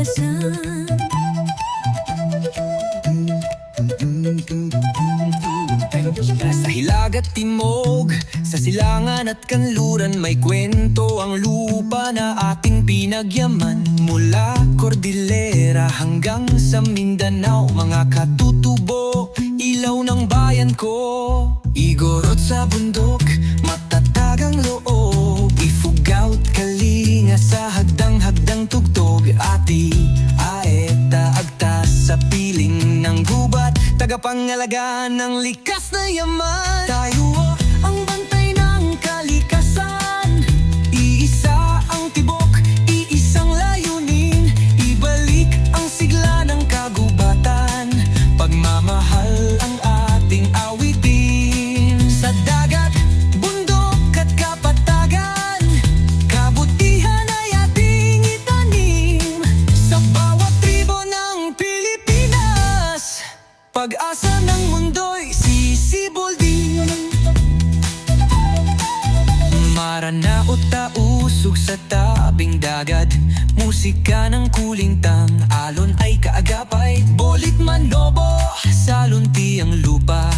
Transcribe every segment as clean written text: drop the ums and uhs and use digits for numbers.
kalikasan. Sa hilag at timog, sa silangan at kanluran, may kwento ang lupa na ating pinagyaman. Mula Cordillera hanggang sa Mindanao, mga katutubo, ilaw ng bayan ko. Igorot sa bundok, matatag ang loob, ifugaw at kalinga sa hagdang-hagdang tugtog. Ati, aeta, agtas sa piling ng gubat, tagapangalagaan ng likas na yaman. Tayo ang bantay ng kalikasan, iisa ang tibok, iisang layunin, ibalik ang sigla ng kagubatan, pagmamahal ang ating awitin. Sa dagat, bundok at kapatagan, kabutihan ay ating itanim. Sa bawat tribo ng Pilipinas, pag-asa ng mundo'y sisiboldin. Maranao tausog sa tabing dagat, musika ng kulintang, alon ay kaagapay. Bolit manobo, sa lunti ang lupa,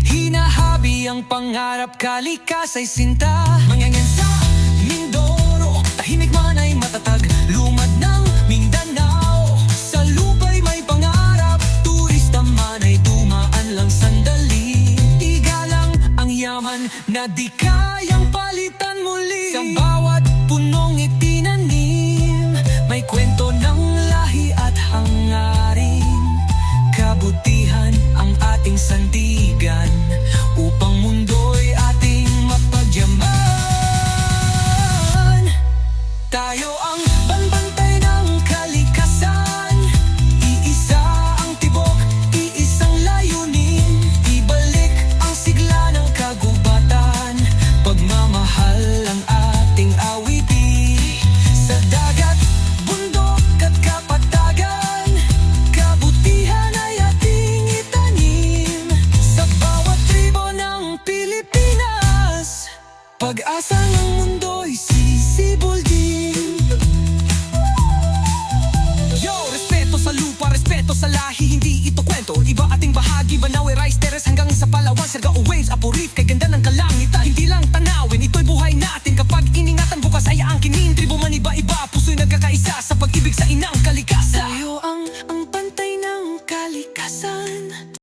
hinahabi ang pangarap, kalikas ay sinta. Mangyangan sa Mindoro, tahimik man ay matatag, lumad ng Mindanao, sa lupa'y may pangarap, turista man ay dumaan lang sandali. Igalang ang yaman na di kayang palitan muli. Sa bawat punong itinanim, may kwento ng lahi at hangarin, kabutihan ang ating sandigan, upang mundo'y ating mapagyaman. Tayo ang banbantay ng kalikasan, iisa ang tibok, iisang layunin, ibalik ang sigla ng kagubatan, pagmamahal ang ating awitin. Sa dagat, bundok at kapatagan, kabutihan ay ating itanim. Sa bawat tribo ng Pilipinas, pag-asa ng mundo'y sisiboldin. Yo, respeto sa lupa, respeto sa lahi, hindi ito kwento. Iba ating bahagi, Banawe, Rice Terrace hanggang sa Palawan, Siargao, Waves, Apo Reef, kay